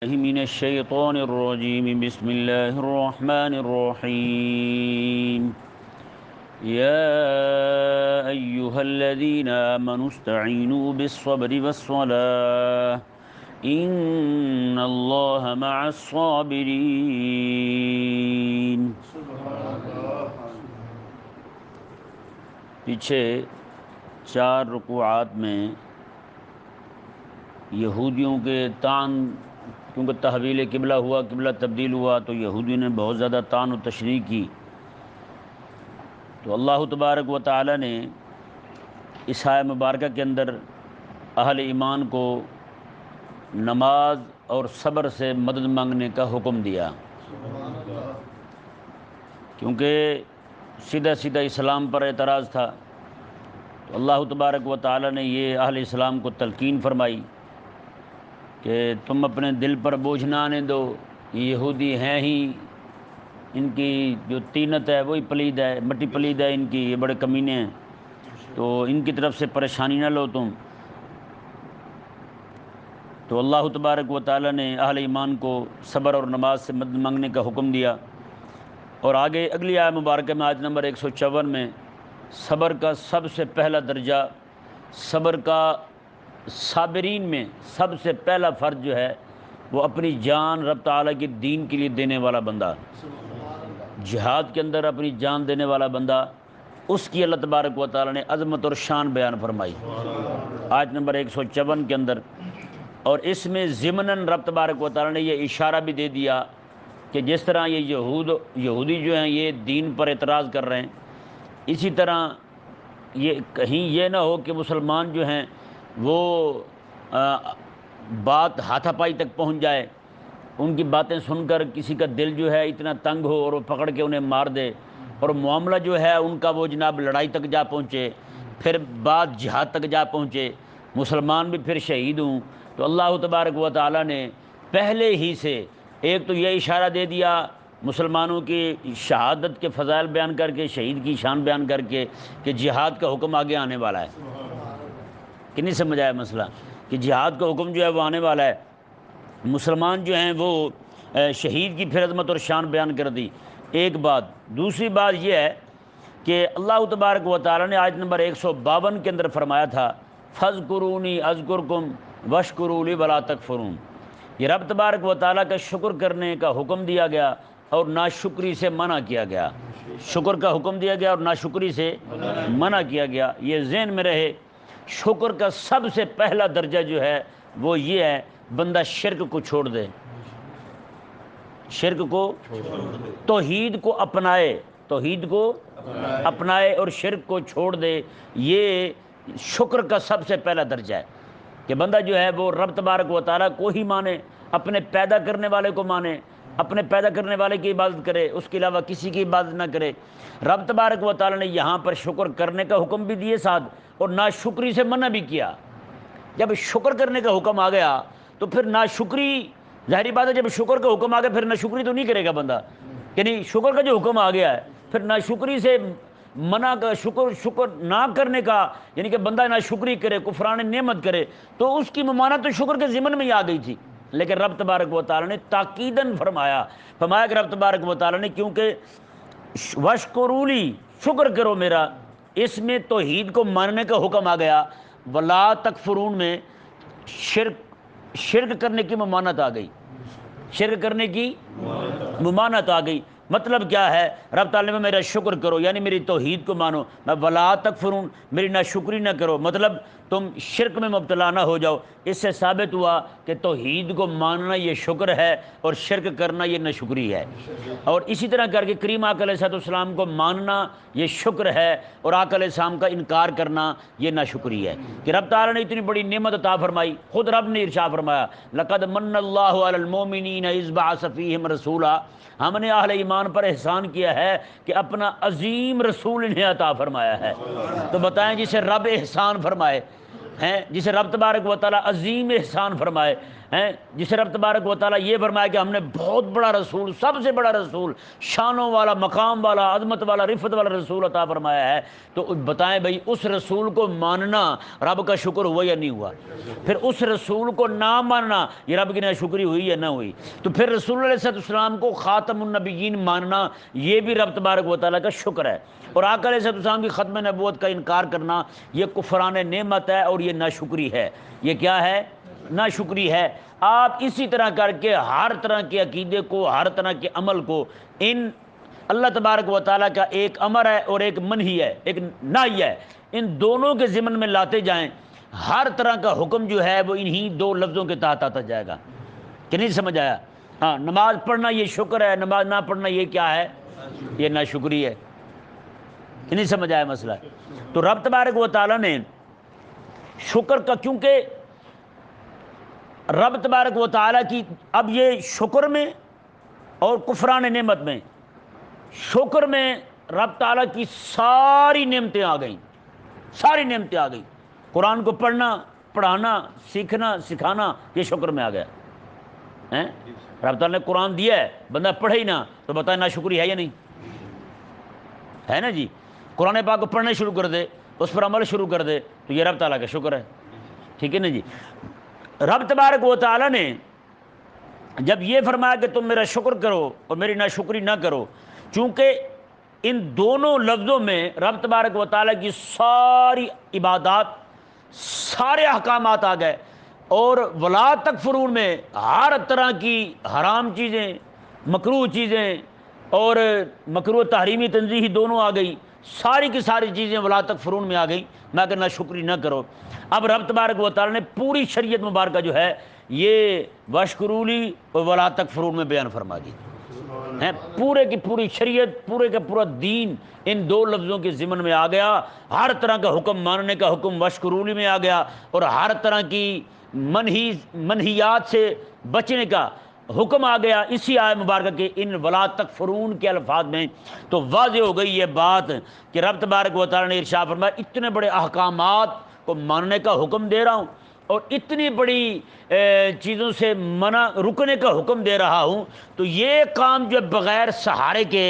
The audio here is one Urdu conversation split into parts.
من الشيطان الرجيم بسم الله الرحمن الرحيم يا أيها الذين آمنوا استعينوا بالصبر والصلاة إن الله مع الصابرين۔ پیچھے 4 رکوعات میں یہودیوں کے طعن، کیونکہ تحویل قبلہ ہوا، قبلہ تبدیل ہوا تو یہودیوں نے بہت زیادہ طعن و تشریح کی، تو اللہ تبارک و تعالی نے اس آیہ مبارکہ کے اندر اہل ایمان کو نماز اور صبر سے مدد مانگنے کا حکم دیا، کیونکہ سیدھا سیدھا اسلام پر اعتراض تھا، تو اللہ تبارک و تعالی نے یہ اہل اسلام کو تلقین فرمائی کہ تم اپنے دل پر بوجھ نہ آنے دو، یہ یہودی ہیں ہی، ان کی جو طینت ہے وہی پلید ہے، مٹی پلید ہے ان کی، یہ بڑے کمینے ہیں، تو ان کی طرف سے پریشانی نہ لو تم۔ تو اللہ تبارک و تعالی نے اہل ایمان کو صبر اور نماز سے مدد مانگنے کا حکم دیا، اور آگے اگلی آیہ مبارکہ میں آیت نمبر 154 میں صبر کا سب سے پہلا درجہ، صبر کا صابرین میں سب سے پہلا فرض جو ہے وہ اپنی جان رب تعالیٰ کے دین کے لیے دینے والا بندہ، جہاد کے اندر اپنی جان دینے والا بندہ، اس کی اللہ تبارک و تعالیٰ نے عظمت اور شان بیان فرمائی آیت نمبر 154 کے اندر، اور اس میں ضمناً رب تبارک و تعالیٰ نے یہ اشارہ بھی دے دیا کہ جس طرح یہ یہودی جو ہیں یہ دین پر اعتراض کر رہے ہیں، اسی طرح یہ کہیں یہ نہ ہو کہ مسلمان جو ہیں وہ بات ہاتھا پائی تک پہنچ جائے، ان کی باتیں سن کر کسی کا دل جو ہے اتنا تنگ ہو اور وہ پکڑ کے انہیں مار دے، اور معاملہ جو ہے ان کا وہ جناب لڑائی تک جا پہنچے، پھر بات جہاد تک جا پہنچے، مسلمان بھی پھر شہید ہوں۔ تو اللہ تبارک و تعالیٰ نے پہلے ہی سے ایک تو یہ اشارہ دے دیا مسلمانوں کی شہادت کے فضائل بیان کر کے، شہید کی شان بیان کر کے، کہ جہاد کا حکم آگے آنے والا ہے، کہ نہیں سمجھ آیا مسئلہ، کہ جہاد کا حکم جو ہے وہ آنے والا ہے، مسلمان جو ہیں وہ شہید کی پھر عظمت اور شان بیان کر دی، ایک بات۔ دوسری بات یہ ہے کہ اللہ تبارک و تعالیٰ نے آیت نمبر 152 کے اندر فرمایا تھا فَاذْكُرُونِي أَذْكُرْكُمْ وَاشْكُرُوا لِي وَلَا تَكْفُرُونَ، یہ رب تبارک و تعالیٰ کا شکر کرنے کا حکم دیا گیا اور ناشکری سے منع کیا گیا، شکر کا حکم دیا گیا اور ناشکری سے منع کیا گیا، یہ ذہن میں رہے۔ شکر کا سب سے پہلا درجہ جو ہے وہ یہ ہے بندہ شرک کو چھوڑ دے، شرک کو توحید کو اپنائے، توحید کو اپنائے اور شرک کو چھوڑ دے، یہ شکر کا سب سے پہلا درجہ ہے کہ بندہ جو ہے وہ رب تبارک و تعالیٰ کو ہی مانے، اپنے پیدا کرنے والے کو مانے، اپنے پیدا کرنے والے کی عبادت کرے، اس کے علاوہ کسی کی عبادت نہ کرے۔ رب تبارک و تعالیٰ نے یہاں پر شکر کرنے کا حکم بھی دیے ساتھ، اور ناشکری سے منع بھی کیا۔ جب شکر کرنے کا حکم آ گیا تو پھر ناشکری، ظاہری بات ہے جب شکر کا حکم آ گیا پھر ناشکری تو نہیں کرے گا بندہ، یعنی شکر کا جو حکم آ گیا ہے پھر ناشکری سے منع کا، شکر نہ کرنے کا، یعنی کہ بندہ ناشکری کرے، کفران نعمت کرے، تو اس کی ممانعت تو شکر کے ضمن میں ہی آ گئی تھی، لیکن رب تبارک و تعالیٰ نے تاکیداً فرمایا کہ رب تبارک و تعالیٰ نے کیونکہ وَاشْكُرُوا لِي، شکر کرو میرا، اس میں توحید کو ماننے کا حکم آ گیا، وَلَا تَكْفُرُونَ میں شرک کرنے کی ممانعت آ گئی، شرک کرنے کی ممانعت آ گئی۔ مطلب کیا ہے؟ رب تعالیٰ میں میرا شکر کرو، یعنی میری توحید کو مانو، میں وَلَا تَكْفُرُونَ میری ناشکری نہ کرو، مطلب تم شرک میں مبتلا نہ ہو جاؤ۔ اس سے ثابت ہوا کہ توحید کو ماننا یہ شکر ہے اور شرک کرنا یہ ناشکری ہے، اور اسی طرح کر کے کریم آقا علیہ السلام کو ماننا یہ شکر ہے اور آقا علیہ السلام کا انکار کرنا یہ ناشکری ہے، کہ رب تعالیٰ نے اتنی بڑی نعمت عطا فرمائی، خود رب نے ارشاد فرمایا لَقَدْ مَنَّ اللَّهُ عَلَى الْمُؤْمِنِينَ إِذْ بَعَثَ فِيهِمْ رَسُولًا، ہم نے اہل ایمان پر احسان کیا ہے کہ اپنا عظیم رسول انہیں عطا فرمایا ہے۔ تو بتائیں جسے رب احسان فرمائے ہیں، جسے رب تبارک و تعالیٰ عظیم احسان فرمائے، جسے رب تبارک و تعالیٰ یہ فرمایا کہ ہم نے بہت بڑا رسول، سب سے بڑا رسول، شانوں والا، مقام والا، عظمت والا، رفت والا رسول عطا فرمایا ہے، تو بتائیں بھائی اس رسول کو ماننا رب کا شکر ہوا یا نہیں ہوا؟ پھر اس رسول کو نہ ماننا یہ رب کی ناشکری ہوئی یا نہ ہوئی؟ تو پھر رسول اللہ علیہ السلام کو خاتم النبیین ماننا یہ بھی رب تبارک و تعالیٰ کا شکر ہے، اور آقا علیہ السلام کی ختم نبوت کا انکار کرنا یہ کفران نعمت ہے اور یہ ناشکری ہے۔ یہ کیا ہے؟ ناشکری ہے۔ آپ اسی طرح کر کے ہر طرح کے عقیدے کو، ہر طرح کے عمل کو، ان اللہ تبارک و تعالیٰ کا ایک امر ہے اور ایک منہی ہے، ایک نہی ہے، ان دونوں کے ضمن میں لاتے جائیں، ہر طرح کا حکم جو ہے وہ انہی دو لفظوں کے تحت آتا جائے گا۔ کہ نہیں سمجھ آیا؟ ہاں، نماز پڑھنا یہ شکر ہے، نماز نہ پڑھنا یہ کیا ہے؟ یہ ناشکری ہے۔ کہ نہیں سمجھ آیا مسئلہ؟ تو رب تبارک و تعالیٰ نے شکر کا، کیونکہ رب تبارک و تعالیٰ کی اب یہ شکر میں اور کفران نعمت میں، شکر میں رب تعالیٰ کی ساری نعمتیں آ گئیں، ساری نعمتیں آ گئیں۔ قرآن کو پڑھنا، پڑھانا، سیکھنا، سکھانا یہ شکر میں آ گیا۔ رب تعالیٰ نے قرآن دیا ہے، بندہ پڑھے ہی نہ تو بتائیں ناشکری ہے یا نہیں؟ ہے نا جی؟ قرآن پاک کو پڑھنا شروع کر دے، اس پر عمل شروع کر دے تو یہ رب تعالیٰ کا شکر ہے۔ ٹھیک ہے نا جی؟ رب تبارک و تعالیٰ نے جب یہ فرمایا کہ تم میرا شکر کرو اور میری ناشکری نہ کرو، چونکہ ان دونوں لفظوں میں رب تبارک و تعالیٰ کی ساری عبادات، سارے احکامات آ گئے، اور ولا تکفرون میں ہر طرح کی حرام چیزیں، مکروہ چیزیں، اور مکروہ تحریمی تنزیہی دونوں آ گئی، ساری کی ساری چیزیں ولا تکفرون میں آ گئی، میں کہ ناشکری نہ کرو۔ اب رب تبارک و تعالیٰ نے پوری شریعت مبارکہ جو ہے یہ واشکرولی اور ولا تکفرون میں بیان فرما دی ہے۔ پورے کی پوری شریعت، پورے کا پورا دین ان دو لفظوں کے ضمن میں آ گیا۔ ہر طرح کا حکم ماننے کا حکم واشکرولی میں آ گیا، اور ہر طرح کی منہیات سے بچنے کا حکم آ گیا اسی آیت مبارکہ کے ان ولا تکفرون کے الفاظ میں۔ تو واضح ہو گئی یہ بات کہ رب تبارک و تعالیٰ نے ارشاد فرمایا اتنے بڑے احکامات کو ماننے کا حکم دے رہا ہوں اور اتنی بڑی چیزوں سے منع رکنے کا حکم دے رہا ہوں، تو یہ کام جو بغیر سہارے کے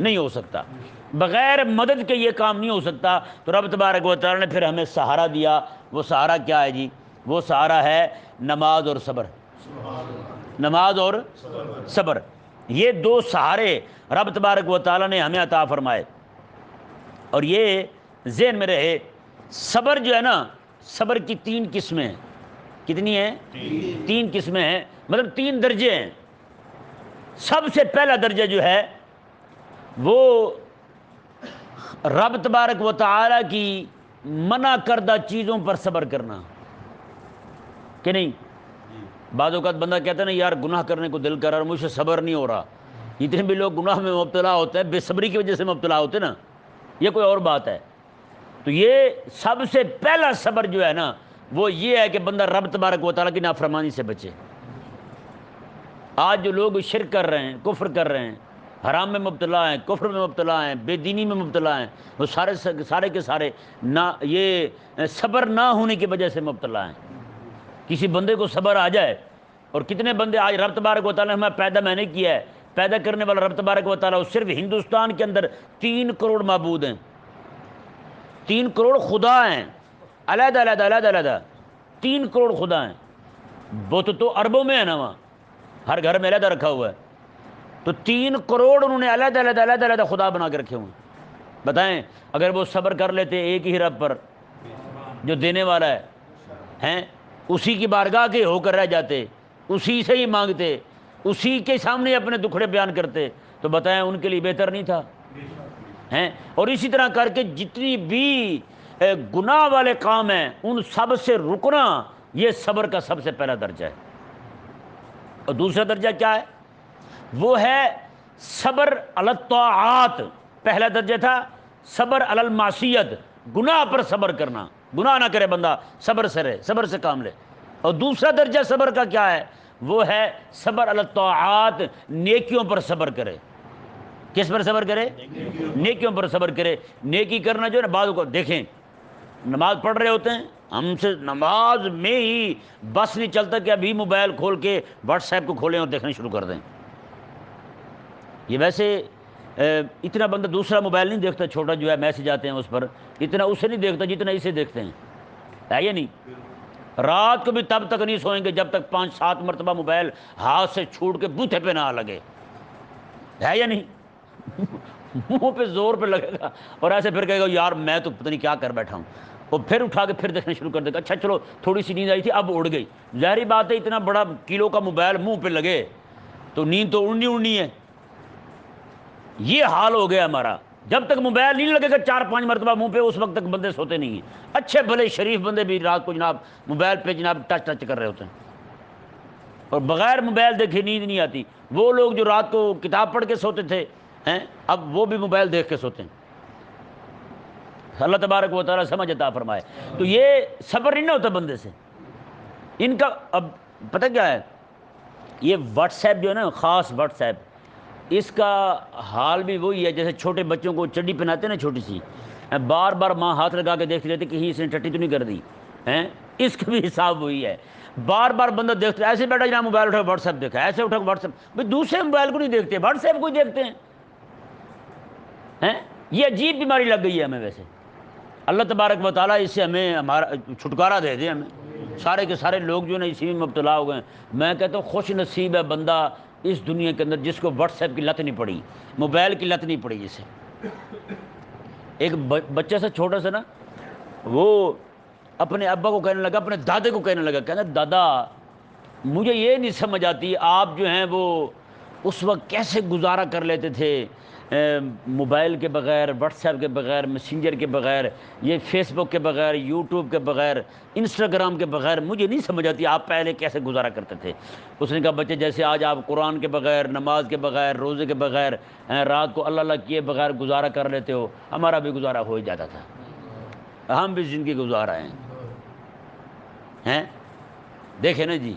نہیں ہو سکتا، بغیر مدد کے یہ کام نہیں ہو سکتا۔ تو رب تبارک و تعالیٰ نے پھر ہمیں سہارا دیا۔ وہ سہارا کیا ہے جی؟ وہ سہارا ہے نماز اور صبر۔ نماز اور صبر، یہ دو سہارے رب تبارک و تعالیٰ نے ہمیں عطا فرمائے۔ اور یہ ذہن میں رہے، صبر جو ہے نا، صبر کی تین قسمیں ہیں۔ کتنی ہیں؟ تین قسمیں ہیں، مطلب تین درجے ہیں۔ سب سے پہلا درجہ جو ہے وہ رب تبارک و تعالیٰ کی منع کردہ چیزوں پر صبر کرنا، کہ نہیں؟ بعض اوقات بندہ کہتا ہے نا یار گناہ کرنے کو دل کر رہا ہے، مجھ سے صبر نہیں ہو رہا۔ جتنے بھی لوگ گناہ میں مبتلا ہوتے ہیں بے صبری کی وجہ سے مبتلا ہوتے ہیں نا، یہ کوئی اور بات ہے۔ تو یہ سب سے پہلا صبر جو ہے نا وہ یہ ہے کہ بندہ رب تبارک و تعالیٰ کی نافرمانی سے بچے۔ آج جو لوگ شرک کر رہے ہیں، کفر کر رہے ہیں، حرام میں مبتلا ہیں، کفر میں مبتلا ہیں، بے دینی میں مبتلا ہیں، وہ سارے کے سارے نہ یہ صبر نہ ہونے کی وجہ سے مبتلا ہیں۔ کسی بندے کو صبر آ جائے، اور کتنے بندے آج رب تبارک و تعالیٰ نے ہمیں پیدا میں نے کیا ہے، پیدا کرنے والا رب تبارک و تعالیٰ، صرف ہندوستان کے اندر 3 کروڑ معبود ہیں، 3 کروڑ خدا ہیں، علیحدہ علیحدہ علیحدہ علیحدہ 3 کروڑ خدا ہیں۔ بت تو اربوں میں ہے نا، وہاں ہر گھر میں علیحدہ رکھا ہوا ہے، تو 3 کروڑ انہوں نے علیحدہ علیحدہ علیحدہ علیحدہ خدا بنا کے رکھے ہوئے ہیں۔ بتائیں اگر وہ صبر کر لیتے ایک ہی رب پر جو دینے والا ہے، ہیں اسی کی بارگاہ کے ہو کر رہ جاتے، اسی سے ہی مانگتے، اسی کے سامنے اپنے دکھڑے بیان کرتے، تو بتائیں ان کے لیے بہتر نہیں تھا؟ ہیں اور اسی طرح کر کے جتنی بھی گناہ والے کام ہیں ان سب سے رکنا یہ صبر کا سب سے پہلا درجہ ہے۔ اور دوسرا درجہ کیا ہے؟ وہ ہے صبر علی الطاعات۔ پہلا درجہ تھا صبر علی المعصیت، گناہ پر صبر کرنا، گناہ نہ کرے بندہ، صبر سے رہے، صبر سے کام لے۔ اور دوسرا درجہ صبر کا کیا ہے؟ وہ ہے صبر علی الطاعات، نیکیوں پر صبر کرے۔ کس پر صبر کرے؟ نیکیوں پر صبر کرے۔ نیکی کرنا جو ہے نا، بعض کو دیکھیں نماز پڑھ رہے ہوتے ہیں، ہم سے نماز میں ہی بس نہیں چلتا کہ ابھی موبائل کھول کے واٹس ایپ کو کھولیں اور دیکھنا شروع کر دیں۔ یہ ویسے اتنا بندہ دوسرا موبائل نہیں دیکھتا، چھوٹا جو ہے میسج آتے ہیں اس پر، اتنا اسے نہیں دیکھتا جتنا اسے دیکھتے ہیں، ہے یا نہیں؟ رات کو بھی تب تک نہیں سوئیں گے جب تک 5-7 مرتبہ موبائل ہاتھ سے چھوٹ کے بوتھے پہ نہ لگے، ہے یا نہیں؟ منہ پہ زور پہ لگے گا اور ایسے پھر کہے گا یار میں تو پتہ نہیں کیا کر بیٹھا ہوں، اور پھر اٹھا کے پھر دیکھنا شروع کر دے گا، اچھا چلو تھوڑی سی نیند آئی تھی اب اڑ گئی۔ ظاہری بات ہے اتنا بڑا کلو کا موبائل منہ پہ لگے تو نیند تو اڑنی ہے۔ یہ حال ہو گیا ہمارا، جب تک موبائل نہیں لگے گا 4-5 مرتبہ منہ پہ اس وقت تک بندے سوتے نہیں ہیں۔ اچھے بھلے شریف بندے بھی رات کو جناب موبائل پہ جناب ٹچ کر رہے ہوتے ہیں، اور بغیر موبائل دیکھے نیند نہیں آتی۔ وہ لوگ جو رات کو کتاب پڑھ کے سوتے تھے ہیں اب وہ بھی موبائل دیکھ کے سوتے ہیں۔ اللہ تبارک و تعالیٰ سمجھ عطا فرمائے۔ تو یہ صبر نہیں نہ ہوتا بندے سے ان کا۔ اب پتہ کیا ہے، یہ واٹس ایپ جو ہے نا، خاص واٹس ایپ، اس کا حال بھی وہی ہے جیسے چھوٹے بچوں کو چڈی پہناتے ہیں نا چھوٹی سی، بار بار ماں ہاتھ لگا کے دیکھتی رہتی کہیں اس نے ٹٹی تو نہیں کر دی ہیں، اس کا بھی حساب وہی ہے۔ بار بار بندہ دیکھتا ہے، ایسے بیٹھا جناب موبائل اٹھا واٹس ایپ دیکھا، ایسے اٹھا واٹس ایپ، بھائی دوسرے موبائل کو نہیں دیکھتے، واٹس ایپ کو ہی دیکھتے ہیں۔ یہ عجیب بیماری لگ گئی ہے ہمیں ویسے۔ اللہ تبارک و تعالیٰ اس سے ہمیں ہمارا چھٹکارا دے دے ہمیں۔ سارے کے سارے لوگ جو ہے نا اسی میں مبتلا ہو گئے ہیں۔ میں کہتا ہوں خوش نصیب ہے بندہ اس دنیا کے اندر جس کو واٹس ایپ کی لت نہیں پڑی، موبائل کی لت نہیں پڑی جسے۔ ایک بچہ سا چھوٹا سا نا، وہ اپنے ابا کو کہنے لگا، اپنے دادے کو کہنے لگا، کہنا دادا مجھے یہ نہیں سمجھ آتی آپ جو ہیں وہ اس وقت کیسے گزارا کر لیتے تھے موبائل کے بغیر، واٹس ایپ کے بغیر، میسنجر کے بغیر، یہ فیس بک کے بغیر، یوٹیوب کے بغیر، انسٹاگرام کے بغیر، مجھے نہیں سمجھ آتی آپ پہلے کیسے گزارا کرتے تھے۔ اس نے کہا بچے جیسے آج آپ قرآن کے بغیر، نماز کے بغیر، روزے کے بغیر، رات کو اللہ اللہ کیے بغیر گزارا کر لیتے ہو، ہمارا بھی گزارا ہو ہی جاتا تھا، ہم بھی زندگی گزار رہے ہیں۔ دیکھیں نا جی،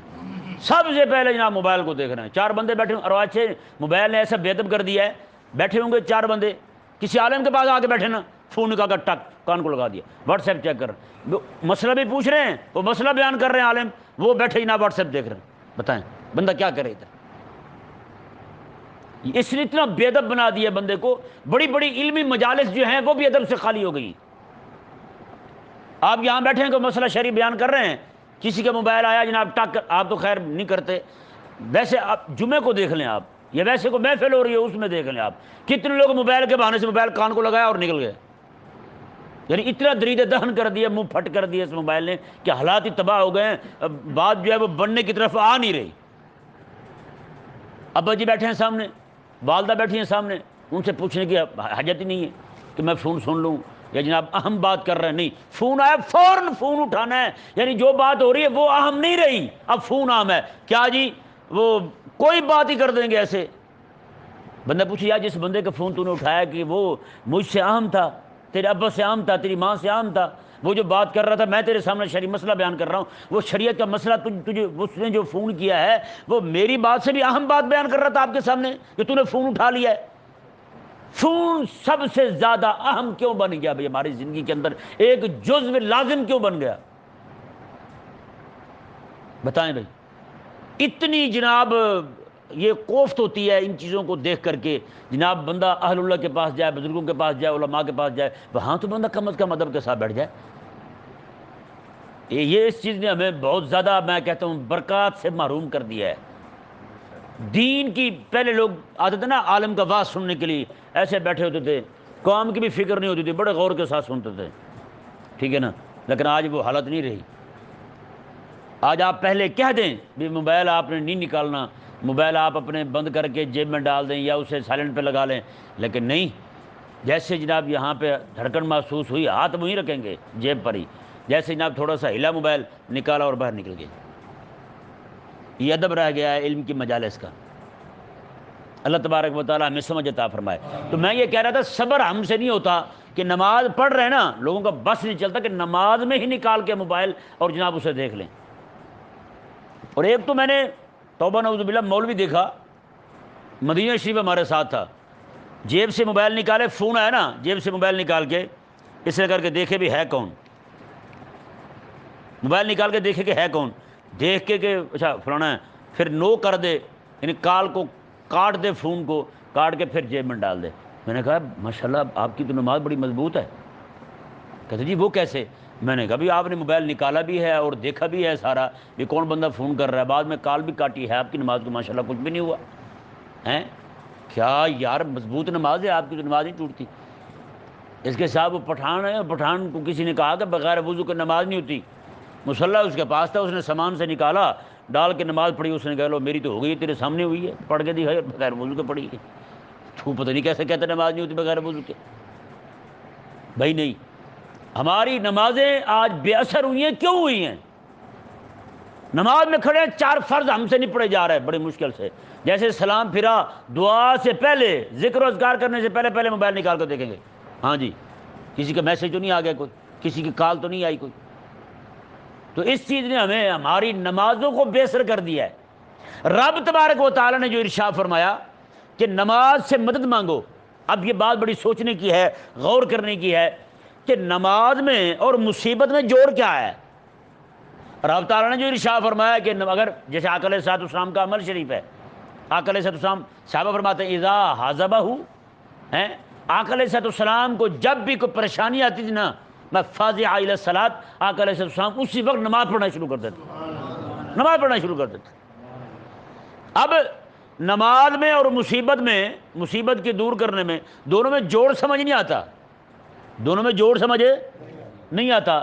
سب سے پہلے جناب موبائل کو دیکھ رہے ہیں۔ 4 بندے بیٹھے اور اچھے موبائل نے ایسا بے ادب کر دیا ہے، بیٹھے ہوں گے 4 بندے، کسی عالم کے پاس آ کے بیٹھے نا، فون نکال کر ٹک کان کو لگا دیا، واٹس ایپ چیک کر، مسئلہ بھی پوچھ رہے ہیں، وہ مسئلہ بیان کر رہے ہیں عالم، وہ بیٹھے جناب واٹس ایپ دیکھ رہے ہیں۔ بتائیں بندہ کیا کرے ادھر؟ اس نے اتنا بے ادب بنا دیا بندے کو، بڑی بڑی علمی مجالس جو ہیں وہ بھی ادب سے خالی ہو گئی۔ آپ یہاں بیٹھے ہیں کوئی مسئلہ شرعی بیان کر رہے ہیں، کسی کا موبائل آیا جناب ٹک، آپ تو خیر نہیں کرتے، ویسے آپ جمعے کو دیکھ لیں آپ، یا ویسے کوئی محفل ہو رہی ہے اس میں دیکھ لیں آپ، کتنے لوگ موبائل کے بہانے سے موبائل کان کو لگایا اور نکل گئے۔ یعنی اتنا درید دہن کر دیا، منہ پھٹ کر دیا اس موبائل نے کہ حالات ہی تباہ ہو گئے ہیں، بات جو ہے وہ بننے کی طرف آ نہیں رہی۔ ابا جی بیٹھے ہیں سامنے، والدہ بیٹھی ہیں سامنے، ان سے پوچھنے کی حاجت ہی نہیں ہے کہ میں فون سن لوں یا جناب اہم بات کر رہے ہیں، نہیں، فون آیا فوراً فون اٹھانا ہے، یعنی جو بات ہو رہی ہے وہ اہم نہیں رہی، اب فون اہم ہے، کیا جی وہ کوئی بات ہی کر دیں گے ایسے۔ بندہ پوچھے یار جس بندے کا فون تو نے اٹھایا کہ وہ مجھ سے اہم تھا، تیرے ابا سے اہم تھا، تیری ماں سے اہم تھا، وہ جو بات کر رہا تھا، میں تیرے سامنے شرعی مسئلہ بیان کر رہا ہوں، وہ شریعت کا مسئلہ تجھے اس نے جو فون کیا ہے وہ میری بات سے بھی اہم بات بیان کر رہا تھا آپ کے سامنے کہ تو نے فون اٹھا لیا ہے۔ فون سب سے زیادہ اہم کیوں بن گیا بھائی ہماری زندگی کے اندر، ایک جزو لازم کیوں بن گیا؟ بتائیں بھائی، اتنی جناب یہ کوفت ہوتی ہے ان چیزوں کو دیکھ کر کے، جناب بندہ اہل اللہ کے پاس جائے، بزرگوں کے پاس جائے، علماء کے پاس جائے، وہاں تو بندہ کم از کم ادب کے ساتھ بیٹھ جائے۔ یہ اس چیز نے ہمیں بہت زیادہ میں کہتا ہوں برکات سے محروم کر دیا ہے۔ دین کی پہلے لوگ آتے تھے نا عالم کا واز سننے کے لیے، ایسے بیٹھے ہوتے تھے، کام کی بھی فکر نہیں ہوتی تھی، بڑے غور کے ساتھ سنتے تھے، ٹھیک ہے نا، لیکن آج وہ حالت نہیں رہی۔ آج آپ پہلے کہہ دیں بھی موبائل آپ نے نہیں نکالنا، موبائل آپ اپنے بند کر کے جیب میں ڈال دیں یا اسے سائلنٹ پہ لگا لیں، لیکن نہیں، جیسے جناب یہاں پہ دھڑکن محسوس ہوئی ہاتھ وہیں رکھیں گے جیب پر ہی، جیسے جناب تھوڑا سا ہلا موبائل نکالا اور باہر نکل گئے۔ یہ ادب رہ گیا ہے علم کی مجالس کا۔ اللہ تبارک و تعالیٰ ہمیں سمجھ عطا فرمائے۔ تو میں یہ کہہ رہا تھا صبر ہم سے نہیں ہوتا کہ نماز پڑھ رہے ہیں نا، لوگوں کا بس نہیں چلتا کہ نماز میں ہی نکال کے موبائل اور جناب اسے دیکھ لیں۔ اور ایک تو میں نے توبہ نعوذ باللہ مولوی دیکھا، مدینہ شریف ہمارے ساتھ تھا، جیب سے موبائل نکالے، فون آیا نا، جیب سے موبائل نکال کے اس نے کر کے دیکھے بھی ہے کون، موبائل نکال کے دیکھے کہ ہے کون، دیکھ کے کہ اچھا فلانا ہے، پھر نو کر دے، یعنی کال کو کاٹ دے، فون کو کاٹ کے پھر جیب میں ڈال دے۔ میں نے کہا ماشاءاللہ آپ کی تو نماز بڑی مضبوط ہے۔ کہتے جی وہ کیسے؟ میں نے کہا بھی آپ نے موبائل نکالا بھی ہے اور دیکھا بھی ہے سارا بھی کون بندہ فون کر رہا ہے، بعد میں کال بھی کاٹی ہے، آپ کی نماز کو ماشاءاللہ کچھ بھی نہیں ہوا ہیں۔ کیا یار مضبوط نماز ہے آپ کی، تو نماز نہیں ٹوٹتی۔ اس کے ساتھ وہ پٹھان ہے، پٹھان کو کسی نے کہا کہ بغیر وضو کے نماز نہیں ہوتی، مصلی اس کے پاس تھا، اس نے سامان سے نکالا ڈال کے نماز پڑھی، اس نے کہا لو میری تو ہو گئی، تیرے سامنے ہوئی ہے، پڑھ کے دی ہے بغیر وضو کے پڑھی ہے۔ تو پتہ نہیں کیسے کہتے نماز نہیں ہوتی بغیر وضو کے۔ بھائی نہیں، ہماری نمازیں آج بے اثر ہوئی ہیں، کیوں ہوئی ہیں؟ نماز میں کھڑے 4 فرض ہم سے نہیں پڑھے جا رہے بڑی مشکل سے، جیسے سلام پھرا دعا سے پہلے، ذکر و اذکار کرنے سے پہلے موبائل نکال کر دیکھیں گے، ہاں جی کسی کا میسج تو نہیں آ گیا، کوئی کسی کی کال تو نہیں آئی کوئی۔ تو اس چیز نے ہمیں ہماری نمازوں کو بے اثر کر دیا ہے۔ رب تبارک و تعالی نے جو ارشاد فرمایا کہ نماز سے مدد مانگو، اب یہ بات بڑی سوچنے کی ہے، غور کرنے کی ہے کہ نماز میں اور مصیبت میں جوڑ کیا ہے۔ رب تعالیٰ نے جو ارشاد فرمایا کہ اگر جیسے آقا علیہ الصلوۃ والسلام کا عمل شریف ہے، آقا علیہ الصلوۃ والسلام صحابہ فرماتے ہیں اذا حازبہ ہیں، آقا علیہ الصلوۃ والسلام کو جب بھی کوئی پریشانی آتی تھی نا، میں فاضع الی الصلاۃ، آقا علیہ الصلوۃ والسلام اسی وقت نماز پڑھنا شروع کر دیتے، نماز پڑھنا شروع کر دیتے۔ اب نماز میں اور مصیبت میں، مصیبت کی دور کرنے میں، دونوں میں جوڑ سمجھ نہیں آتا، دونوں میں جوڑ سمجھ نہیں آتا،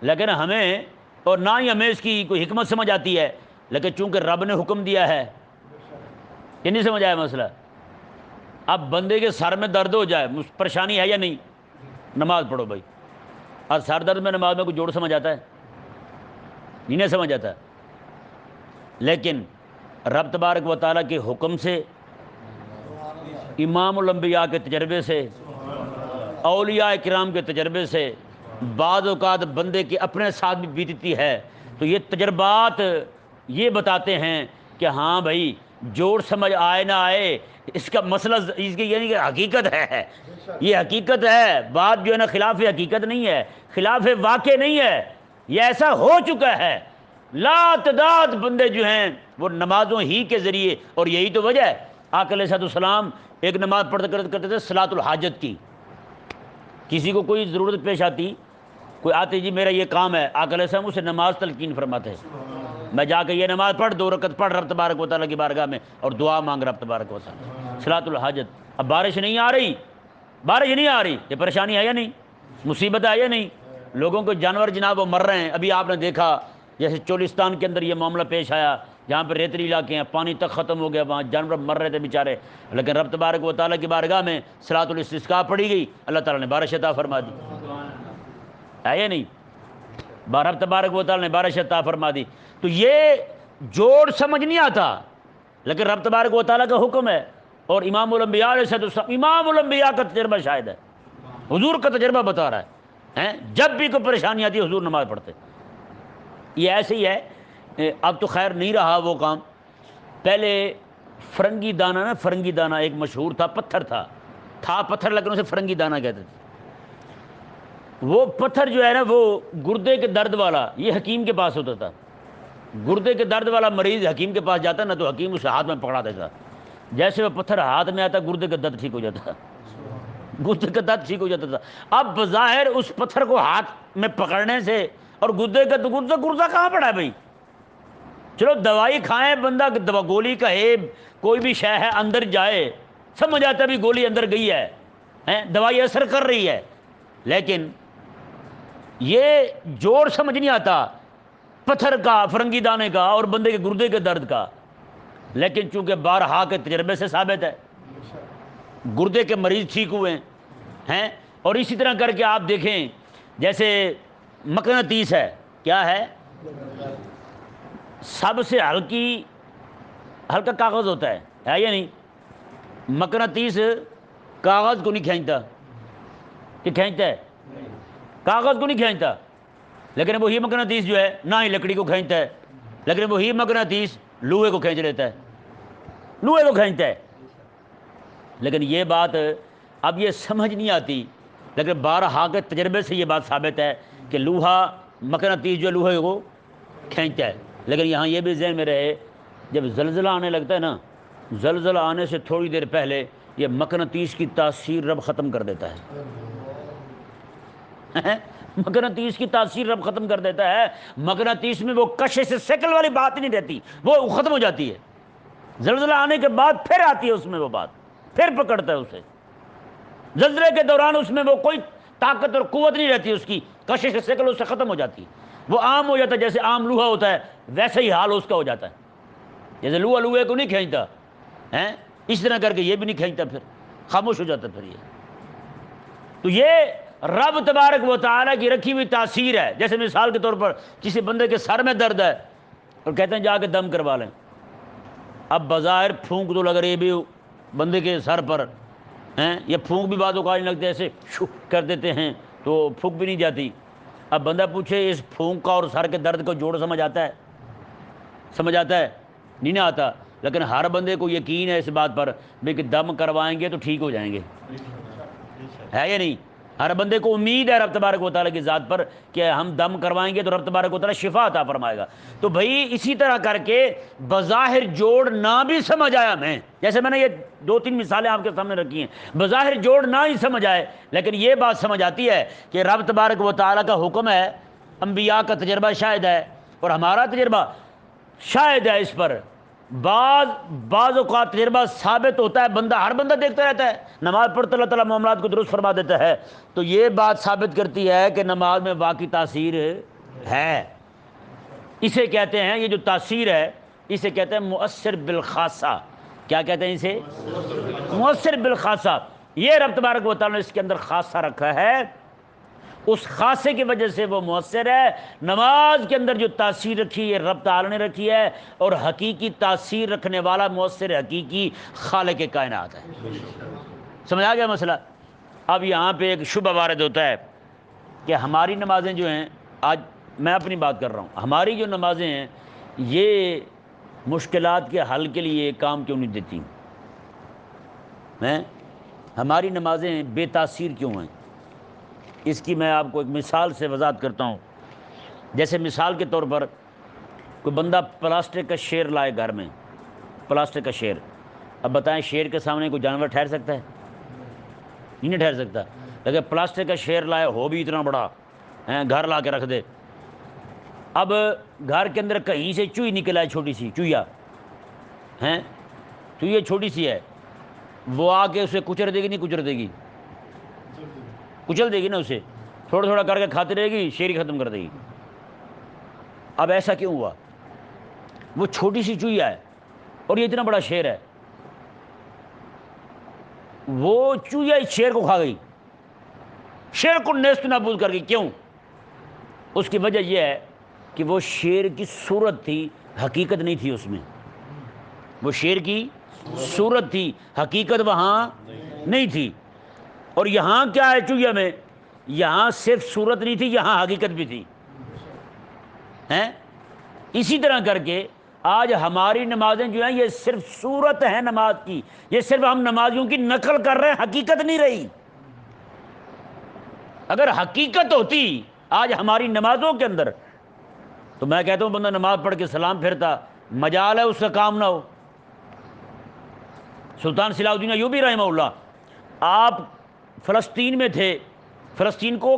لیکن ہمیں اور نہ ہی ہمیں اس کی کوئی حکمت سمجھ آتی ہے، لیکن چونکہ رب نے حکم دیا ہے، یہ نہیں سمجھ آیا مسئلہ۔ اب بندے کے سر میں درد ہو جائے، پریشانی ہے یا نہیں، نماز پڑھو بھائی۔ اور سر درد میں نماز میں کوئی جوڑ سمجھ آتا ہے؟ نہیں سمجھ آتا۔ لیکن رب تبارک و تعالیٰ کے حکم سے، امام الانبیاء کے تجربے سے، اولیاء کرام کے تجربے سے، بعض اوقات بندے کے اپنے ساتھ بھی بیتتی ہے، تو یہ تجربات یہ بتاتے ہیں کہ ہاں بھائی جوڑ سمجھ آئے نہ آئے، اس کا مسئلہ اس کی یعنی کہ حقیقت ہے، یہ حقیقت ہے، بات جو ہے نا خلاف حقیقت نہیں ہے، خلاف واقع نہیں ہے، یہ ایسا ہو چکا ہے۔ لا تعداد بندے جو ہیں وہ نمازوں ہی کے ذریعے، اور یہی تو وجہ ہے آقا علیہ السلام ایک نماز پڑھتے کرتے تھے صلاۃ الحاجت کی، کسی کو کوئی ضرورت پیش آتی، کوئی آتے جی میرا یہ کام ہے، آقا علیہ السلام اسے نماز تلقین فرماتے ہیں، میں جا کے یہ نماز پڑھ 2 رکعت پڑھ رب تبارک و تعالیٰ کی بارگاہ میں اور دعا مانگ رب تبارک و تعالیٰ، صلاۃ الحاجت۔ اب بارش نہیں آ رہی، بارش نہیں آ رہی، یہ پریشانی ہے یا نہیں، مصیبت ہے یا نہیں، لوگوں کو جانور جناب وہ مر رہے ہیں۔ ابھی آپ نے دیکھا جیسے چولستان کے اندر یہ معاملہ پیش آیا، جہاں پہ ریتلی علاقے ہیں، پانی تک ختم ہو گیا، وہاں جانور مر رہے تھے بیچارے، لیکن رب تبارک و تعالیٰ کی بارگاہ میں صلاۃ الاستسقاء پڑھی گئی، اللہ تعالیٰ نے بارش عطا فرما دی، ہے یا نہیں، رب تبارک و تعالیٰ نے بارش عطا فرما دی۔ تو یہ جوڑ سمجھ نہیں آتا، لیکن رب تبارک و تعالیٰ کا حکم ہے، اور امام الانبیاء علیہ السلام، امام الانبیاء کا تجربہ شاہد ہے، حضور کا تجربہ بتا رہا ہے، جب بھی کوئی پریشانی آتی ہے حضور نماز پڑھتے۔ یہ ایسے ہی ہے، اب تو خیر نہیں رہا وہ کام، پہلے فرنگی دانہ نا، فرنگی دانہ ایک مشہور تھا، پتھر تھا پتھر، لیکن اسے فرنگی دانہ کہتے تھے۔ وہ پتھر جو ہے نا وہ گردے کے درد والا، یہ حکیم کے پاس ہوتا تھا، گردے کے درد والا مریض حکیم کے پاس جاتا نا تو حکیم اسے ہاتھ میں پکڑا دیتا، جیسے وہ پتھر ہاتھ میں آتا گردے کا درد ٹھیک ہو جاتا، گردے کا درد ٹھیک ہو جاتا تھا۔ اب بظاہر اس پتھر کو ہاتھ میں پکڑنے سے، اور گردے کا گردہ کہاں پڑا ہے بھائی، چلو دوائی کھائیں، بندہ گولی کہے، کوئی بھی شے ہے اندر جائے، سمجھ آتا بھی گولی اندر گئی ہے، دوائی اثر کر رہی ہے، لیکن یہ جوڑ سمجھ نہیں آتا پتھر کا، فرنگی دانے کا اور بندے کے گردے کے درد کا۔ لیکن چونکہ بارہا کے تجربے سے ثابت ہے، گردے کے مریض ٹھیک ہوئے ہیں، اور اسی طرح کر کے آپ دیکھیں جیسے مقناطیس ہے، کیا ہے، سب سے ہلکا کاغذ ہوتا ہے یا نہیں، مقناطیس کاغذ کو نہیں کھینچتا، کہ کھینچتا ہے، کاغذ کو نہیں کھینچتا، لیکن وہی مقناطیس جو ہے نہ ہی لکڑی کو کھینچتا ہے، لیکن وہی مقناطیس لوہے کو کھینچ لیتا ہے، لوہے کو کھینچتا ہے۔ لیکن یہ بات اب یہ سمجھ نہیں آتی، لیکن بارہا کے تجربے سے یہ بات ثابت ہے کہ لوہا مقناطیس جو لوہے کو کھینچتا ہے. لیکن یہاں یہ بھی ذہن میں رہے جب زلزلہ آنے لگتا ہے نا، زلزلہ آنے سے تھوڑی دیر پہلے یہ مقناطیس کی تاثیر رب ختم کر دیتا ہے. مقناطیس کی تاثیر رب ختم کر دیتا ہے. مقناطیس میں وہ کشش ثقل والی بات نہیں رہتی، وہ ختم ہو جاتی ہے. زلزلہ آنے کے بعد پھر آتی ہے اس میں وہ بات، پھر پکڑتا ہے اسے. زلزلے کے دوران اس میں وہ کوئی طاقت اور قوت نہیں رہتی، اس کی کشش ثقل اس سے ختم ہو جاتی ہے. وہ عام ہو جاتا ہے، جیسے عام لوہا ہوتا ہے ویسے ہی حال اس کا ہو جاتا ہے. جیسے لوہا لوہے کو نہیں کھینچتا ہیں، اس طرح کر کے یہ بھی نہیں کھینچتا، پھر خاموش ہو جاتا پھر یہ. تو یہ رب تبارک و تعالیٰ کی رکھی ہوئی تاثیر ہے. جیسے مثال کے طور پر کسی بندے کے سر میں درد ہے اور کہتے ہیں جا کے دم کروا لیں. اب بظاہر پھونک تو لگ رہی بھی بندے کے سر پر ہیں، یہ پھونک بھی بعض اوقات نہیں لگتے، ایسے شو کر دیتے ہیں تو پھونک بھی نہیں جاتی. اب بندہ پوچھے اس پھونک کا اور سر کے درد کو جوڑ سمجھ آتا ہے؟ سمجھ آتا ہے؟ نہیں نہ آتا. لیکن ہر بندے کو یقین ہے اس بات پر بھی کہ دم کروائیں گے تو ٹھیک ہو جائیں گے، ہے یا نہیں؟ ہر بندے کو امید ہے رب تبارک و تعالیٰ کی ذات پر کہ ہم دم کروائیں گے تو رب تبارک و تعالیٰ شفا عطا فرمائے گا. تو بھائی اسی طرح کر کے بظاہر جوڑ نہ بھی سمجھ آیا میں، جیسے میں نے یہ 2-3 مثالیں آپ کے سامنے رکھی ہیں، بظاہر جوڑ نہ ہی سمجھ آئے لیکن یہ بات سمجھ آتی ہے کہ رب تبارک و تعالیٰ کا حکم ہے، انبیاء کا تجربہ شاہد ہے اور ہمارا تجربہ شاہد ہے اس پر. بعض اوقات تجربہ ثابت ہوتا ہے، ہر بندہ دیکھتا رہتا ہے، نماز پڑھتا اللہ تعالیٰ معاملات کو درست فرما دیتا ہے. تو یہ بات ثابت کرتی ہے کہ نماز میں واقعی تاثیر ہے. اسے کہتے ہیں، یہ جو تاثیر ہے اسے کہتے ہیں مؤثر بالخاصہ. کیا کہتے ہیں اسے؟ مؤثر بالخاصہ. یہ رب تبارک و تعالیٰ نے اس کے اندر خاصہ رکھا ہے، اس خاصے کی وجہ سے وہ مؤثر ہے. نماز کے اندر جو تاثیر رکھی ہے رب تعالیٰ نے رکھی ہے، اور حقیقی تاثیر رکھنے والا مؤثر حقیقی خالق کائنات ہے. سمجھ آ گیا مسئلہ؟ اب یہاں پہ ایک شبہ وارد ہوتا ہے کہ ہماری نمازیں جو ہیں، آج میں اپنی بات کر رہا ہوں، ہماری جو نمازیں ہیں یہ مشکلات کے حل کے لیے کام کیوں نہیں دیتی؟ ہماری نمازیں بے تاثیر کیوں ہیں؟ اس کی میں آپ کو ایک مثال سے وضاحت کرتا ہوں. جیسے مثال کے طور پر کوئی بندہ پلاسٹک کا شیر لائے گھر میں، پلاسٹک کا شیر. اب بتائیں شیر کے سامنے کوئی جانور ٹھہر سکتا ہے؟ نہیں ٹھہر سکتا. لیکن پلاسٹک کا شیر لائے، ہو بھی اتنا بڑا، گھر لا کے رکھ دے. اب گھر کے اندر کہیں سے چوئی نکل آئے، چھوٹی سی چوہیا چوہیا چھوٹی سی ہے، وہ آ کے اسے کچل دے گی نہیں کچل دے گی؟ کچل دے گی نا اسے، تھوڑا تھوڑا کر کے کھاتی رہے گی، شیر ہی ختم کر دے گی. اب ایسا کیوں ہوا؟ وہ چھوٹی سی چوہیا ہے اور یہ اتنا بڑا شیر ہے. وہ چوہیا اس شیر کو کھا گئی، شیر کو نیست نابود کر گئی. کیوں؟ اس کی وجہ یہ ہے کہ وہ شیر کی صورت تھی، حقیقت نہیں تھی اس میں. وہ شیر کی صورت تھی، حقیقت وہاں نہیں تھی. اور یہاں کیا ہے چوہیا میں؟ یہاں صرف صورت نہیں تھی، یہاں حقیقت بھی تھی. اسی طرح کر کے آج ہماری نمازیں جو ہیں یہ صرف صورت ہیں نماز کی، یہ صرف ہم نمازیوں کی نقل کر رہے ہیں، حقیقت نہیں رہی. اگر حقیقت ہوتی آج ہماری نمازوں کے اندر تو میں کہتا ہوں بندہ نماز پڑھ کے سلام پھرتا، مجال ہے اس کا کام نہ ہو. سلطان صلاح الدین ایوبی رحمہ اللہ، آپ فلسطین میں تھے، فلسطین کو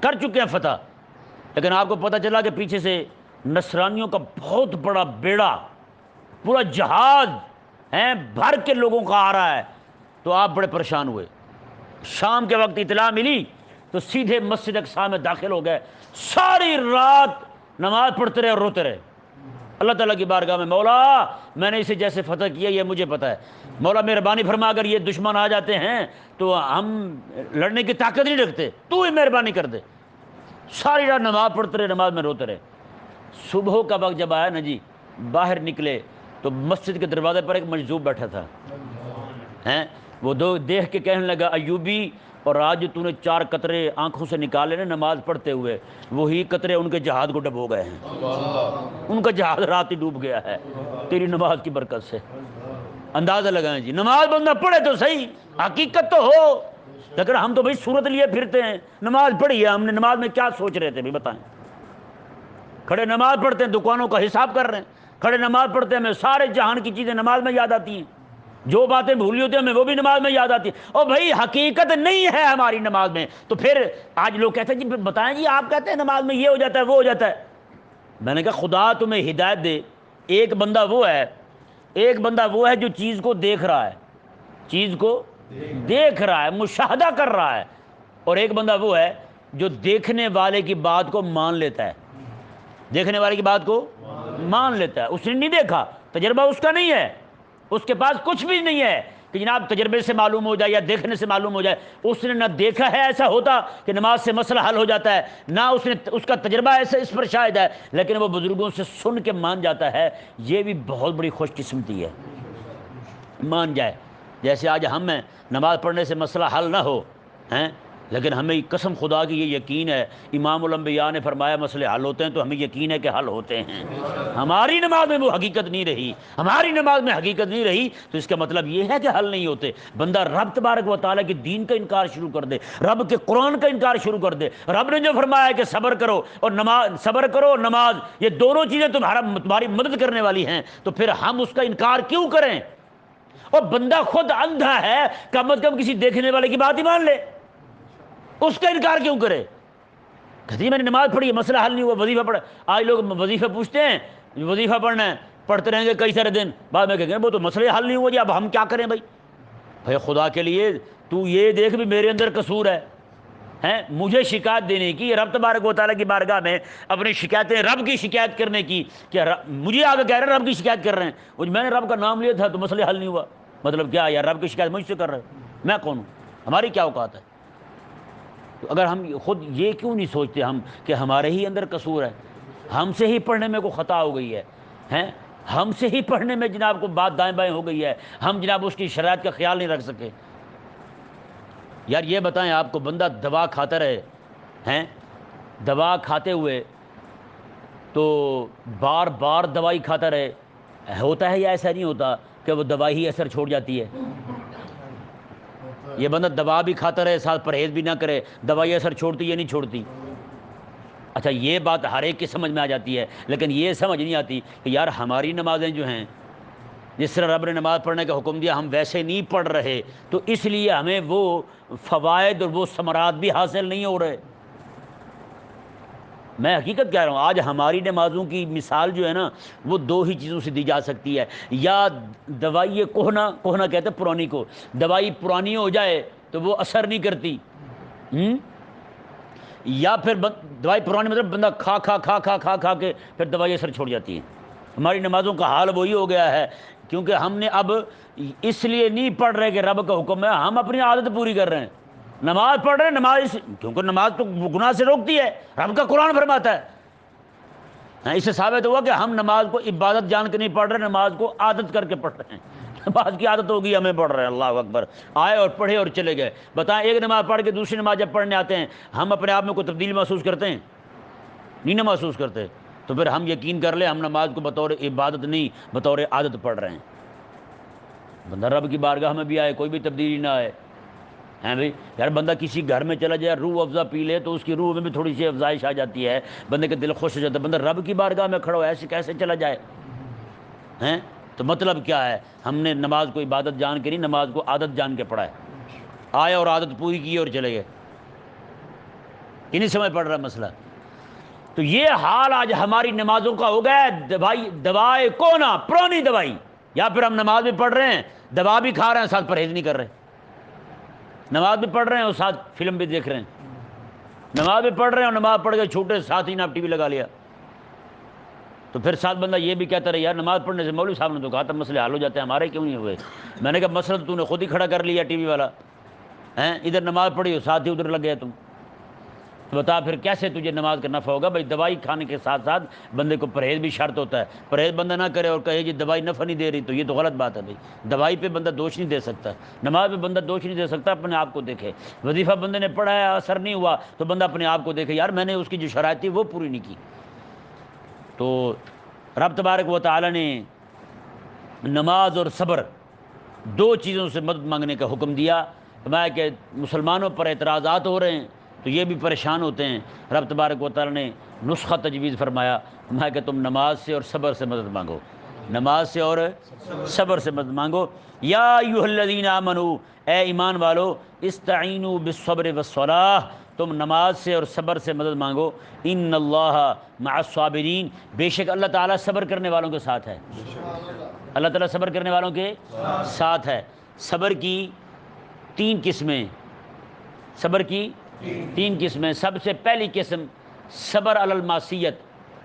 کر چکے ہیں فتح، لیکن آپ کو پتہ چلا کہ پیچھے سے نصرانیوں کا بہت بڑا بیڑا، پورا جہاز بھر کے لوگوں کا آ رہا ہے. تو آپ بڑے پریشان ہوئے. شام کے وقت اطلاع ملی تو سیدھے مسجد اقصی میں داخل ہو گئے، ساری رات نماز پڑھتے رہے اور روتے رہے اللہ تعالیٰ کی بارگاہ میں. مولا میں نے اسے جیسے فتح کیا یہ مجھے پتہ ہے، مولا مہربانی فرما، اگر یہ دشمن آ جاتے ہیں تو ہم لڑنے کی طاقت نہیں رکھتے، تو ہی مہربانی کر دے. ساری رات نماز پڑھتے رہے، نماز میں روتے رہے. صبح کا وقت جب آیا نا جی، باہر نکلے تو مسجد کے دروازے پر ایک مجذوب بیٹھا تھا. وہ دیکھ کے کہنے لگا، ایوبی، اور آج تو نے 4 قطرے آنکھوں سے نکالے نا نماز پڑھتے ہوئے، وہی قطرے ان کے جہاد کو ڈبو گئے ہیں. ان کا جہاد رات ہی ڈوب گیا ہے تیری نماز کی برکت سے. اندازہ لگائیں جی، نماز بندہ پڑھے تو صحیح، حقیقت تو ہو. لیکن ہم تو بھائی صورت لیے پھرتے ہیں، نماز پڑھی ہے ہم نے، نماز میں کیا سوچ رہے تھے بھی بتائیں؟ کھڑے نماز پڑھتے ہیں دکانوں کا حساب کر رہے ہیں، کھڑے نماز پڑھتے ہیں ہمیں سارے جہان کی چیزیں نماز میں یاد آتی ہیں، جو باتیں بھولی ہوتی ہیں ہمیں وہ بھی نماز میں یاد آتی ہیں، اور بھائی حقیقت نہیں ہے ہماری نماز میں، تو پھر آج لوگ کہتے ہیں جی بتائیں جی آپ کہتے ہیں نماز میں یہ ہو جاتا ہے وہ ہو جاتا ہے۔ میں نے کہا خدا تمہیں ہدایت دے، ایک بندہ وہ ہے جو چیز کو دیکھ رہا ہے، چیز کو دیکھ رہا ہے، مشاہدہ کر رہا ہے، اور ایک بندہ وہ ہے جو دیکھنے والے کی بات کو مان لیتا ہے، دیکھنے والے کی بات کو مان لیتا ہے۔ اس نے نہیں دیکھا، تجربہ اس کا نہیں ہے، اس کے پاس کچھ بھی نہیں ہے کہ جناب تجربے سے معلوم ہو جائے یا دیکھنے سے معلوم ہو جائے، اس نے نہ دیکھا ہے ایسا ہوتا کہ نماز سے مسئلہ حل ہو جاتا ہے، نہ اس کا تجربہ ایسے اس پر شاہد ہے، لیکن وہ بزرگوں سے سن کے مان جاتا ہے۔ یہ بھی بہت بڑی خوش قسمتی ہے، مان جائے۔ جیسے آج ہم ہیں، نماز پڑھنے سے مسئلہ حل نہ ہو ہیں، لیکن ہمیں قسم خدا کی یہ یقین ہے، امام الانبیاء نے فرمایا مسئلے حل ہوتے ہیں، تو ہمیں یقین ہے کہ حل ہوتے ہیں۔ ہماری نماز میں وہ حقیقت نہیں رہی، ہماری نماز میں حقیقت نہیں رہی، تو اس کا مطلب یہ ہے کہ حل نہیں ہوتے۔ بندہ رب تبارک و تعالیٰ کے دین کا انکار شروع کر دے، رب کے قرآن کا انکار شروع کر دے، رب نے جو فرمایا ہے کہ صبر کرو اور نماز، یہ دونوں چیزیں تمہاری مدد کرنے والی ہیں، تو پھر ہم اس کا انکار کیوں کریں؟ اور بندہ خود اندھا ہے، کم از کم کسی دیکھنے والے کی بات ہی مان لے، اس کا انکار کیوں کرے؟ کہتے ہیں میں نے نماز پڑھی ہے مسئلہ حل نہیں ہوا، وظیفہ پڑھا۔ آج لوگ وظیفہ پوچھتے ہیں، وظیفہ پڑھنا ہے، پڑھتے رہیں گے کئی سارے دن، بعد میں کہیں گے وہ تو مسئلے حل نہیں ہوا جی، اب ہم کیا کریں بھائی خدا کے لیے تو یہ دیکھ بھی میرے اندر قصور ہے، مجھے شکایت دینے کی، رب تبارک و تعالیٰ کی بارگاہ میں اپنی شکایتیں رب کی شکایت کرنے کی، کہ مجھے آگے کہہ رہے ہیں رب کی شکایت کر رہے ہیں، میں نے رب کا نام لیا تھا تو مسئلے حل نہیں ہوا، مطلب کیا یار رب کی شکایت مجھ سے کر رہے ہیں؟ میں کون ہوں؟ ہماری کیا اوقات ہے؟ تو اگر ہم خود یہ کیوں نہیں سوچتے ہم کہ ہمارے ہی اندر قصور ہے، ہم سے ہی پڑھنے میں کوئی خطا ہو گئی ہے، ہم سے ہی پڑھنے میں جناب کو بات دائیں بائیں ہو گئی ہے، ہم جناب اس کی شرائط کا خیال نہیں رکھ سکے۔ یار یہ بتائیں آپ کو، بندہ دوا کھاتا رہے، دوا کھاتے ہوئے تو بار بار دوائی کھاتا رہے، ہوتا ہے یا ایسا نہیں ہوتا کہ وہ دوائی ہی اثر چھوڑ جاتی ہے؟ یہ بندہ دوا بھی کھاتا رہے ساتھ پرہیز بھی نہ کرے، دوائی اثر چھوڑتی یا نہیں چھوڑتی؟ اچھا یہ بات ہر ایک کی سمجھ میں آ جاتی ہے، لیکن یہ سمجھ نہیں آتی کہ یار ہماری نمازیں جو ہیں، جس طرح رب نے نماز پڑھنے کا حکم دیا ہم ویسے نہیں پڑھ رہے، تو اس لیے ہمیں وہ فوائد اور وہ ثمرات بھی حاصل نہیں ہو رہے۔ میں حقیقت کہہ رہا ہوں، آج ہماری نمازوں کی مثال جو ہے نا، وہ دو ہی چیزوں سے دی جا سکتی ہے، یا دوائی کوہنا کہتے ہیں پرانی کو، دوائی پرانی ہو جائے تو وہ اثر نہیں کرتی، یا پھر دوائی پرانی مطلب بندہ کھا کے پھر دوائی اثر چھوڑ جاتی ہے۔ ہماری نمازوں کا حال وہی ہو گیا ہے، کیونکہ ہم نے اب اس لیے نہیں پڑھ رہے کہ رب کا حکم ہے، ہم اپنی عادت پوری کر رہے ہیں، نماز پڑھ رہے ہیں، کیونکہ نماز تو گناہ سے روکتی ہے، رب کا قرآن فرماتا ہے۔ اس سے ثابت ہوا کہ ہم نماز کو عبادت جان کے نہیں پڑھ رہے، نماز کو عادت کر کے پڑھ رہے ہیں، نماز کی عادت ہوگی ہمیں پڑھ رہے ہیں، اللہ اکبر، آئے اور پڑھے اور چلے گئے۔ بتائیں ایک نماز پڑھ کے دوسری نماز جب پڑھنے آتے ہیں، ہم اپنے آپ میں کوئی تبدیلی محسوس کرتے ہیں؟ نہیں نہ محسوس کرتے، تو پھر ہم یقین کر لیں ہم نماز کو بطور عبادت نہیں بطور عادت پڑھ رہے ہیں۔ بندہ رب کی بارگاہ میں بھی آئے کوئی بھی تبدیلی نہ آئے، بھائی یار بندہ کسی گھر میں چلا جائے روح افزا پی لے تو اس کی روح میں بھی تھوڑی سی افزائش آ جاتی ہے، بندے کے دل خوش ہو جاتا ہے، بندہ رب کی بارگاہ میں کھڑا ہو ایسے کیسے چلا جائے؟ تو مطلب کیا ہے؟ ہم نے نماز کو عبادت جان کے نہیں، نماز کو عادت جان کے پڑھا ہے، آئے اور عادت پوری کی اور چلے گئے، نہیں سمجھ پڑ رہا مسئلہ؟ تو یہ حال آج ہماری نمازوں کا ہو گیا ہے، دوائی کونا پرانی دوائی، یا پھر ہم نماز بھی پڑھ رہے ہیں دوا بھی کھا رہے ہیں ساتھ پرہیز نہیں کر رہے، نماز بھی پڑھ رہے ہیں اور ساتھ فلم بھی دیکھ رہے ہیں، نماز بھی پڑھ رہے ہیں اور نماز پڑھ کے چھوٹے ساتھ ہی نا ٹی وی لگا لیا، تو پھر ساتھ بندہ یہ بھی کہتا رہے یار نماز پڑھنے سے مولوی صاحب نے تو کہا تھا مسئلے حل ہو جاتے ہیں، ہمارے کیوں نہیں ہوئے؟ میں نے کہا مسئلہ تو نے خود ہی کھڑا کر لیا ٹی وی والا، ادھر نماز پڑھی اور ساتھ ہی ادھر لگ گیا تم، تو بتا پھر کیسے تجھے نماز کا نفع ہوگا؟ بھائی دوائی کھانے کے ساتھ ساتھ بندے کو پرہیز بھی شرط ہوتا ہے، پرہیز بندہ نہ کرے اور کہے جی دوائی نفع نہیں دے رہی تو یہ تو غلط بات ہے، بھائی دوائی پہ بندہ دوش نہیں دے سکتا، نماز پہ بندہ دوش نہیں دے سکتا، اپنے آپ کو دیکھے، وظیفہ بندے نے پڑھا ہے اثر نہیں ہوا تو بندہ اپنے آپ کو دیکھے یار میں نے اس کی جو شرائط تھی وہ پوری نہیں کی۔ تو رب تبارک و تعالی نے نماز اور صبر دو چیزوں سے مدد مانگنے کا حکم دیا، فرمایا کہ مسلمانوں پر اعتراضات ہو رہے ہیں تو یہ بھی پریشان ہوتے ہیں، رب تبارک و تعالیٰ نے نسخہ تجویز فرمایا کہ تم نماز سے اور صبر سے مدد مانگو، نماز سے اور صبر سے مدد مانگو۔ یا ایھا الذین آمنو، اے ایمان والو، استعینوا بالصبر والصلاۃ، تم نماز سے اور صبر سے مدد مانگو، ان اللہ مع الصابرین، بے شک اللہ تعالیٰ صبر کرنے والوں کے ساتھ ہے، اللہ تعالیٰ صبر کرنے والوں کے ساتھ ہے۔ صبر کی تین قسمیں، صبر کی تین قسمیں۔ سب سے پہلی قسم صبر علی المعصیت،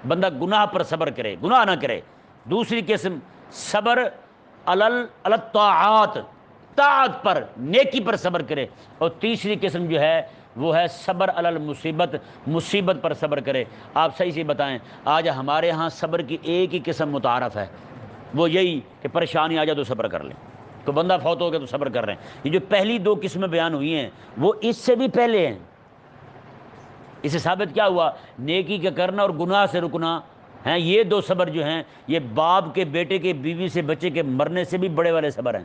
بندہ گناہ پر صبر کرے، گناہ نہ کرے۔ دوسری قسم صبر علی الطاعات، طاعت پر، نیکی پر صبر کرے۔ اور تیسری قسم جو ہے وہ ہے صبر علی المصیبت، مصیبت پر صبر کرے۔ آپ صحیح سے بتائیں، آج ہمارے ہاں صبر کی ایک ہی قسم متعارف ہے، وہ یہی کہ پریشانی آ جائے تو صبر کر لیں، تو بندہ فوت ہو گیا تو صبر کر رہے ہیں۔ یہ جو پہلی دو قسمیں بیان ہوئی ہیں وہ اس سے بھی پہلے ہیں۔ اس سے ثابت کیا ہوا؟ نیکی کا کرنا اور گناہ سے رکنا ہیں، یہ دو صبر جو ہیں یہ باپ کے بیٹے کے، بیوی سے بچے کے مرنے سے بھی بڑے والے صبر ہیں۔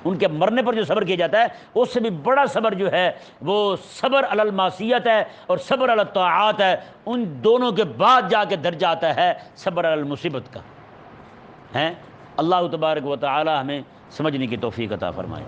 ان کے مرنے پر جو صبر کیا جاتا ہے اس سے بھی بڑا صبر جو ہے وہ صبر علی المعصیت ہے اور صبر علی الطاعات ہے۔ ان دونوں کے بعد جا کے درجہ آتا ہے صبر علی المصیبت کا۔ ہیں اللہ تبارک و تعالی ہمیں سمجھنے کی توفیق عطا فرمائے۔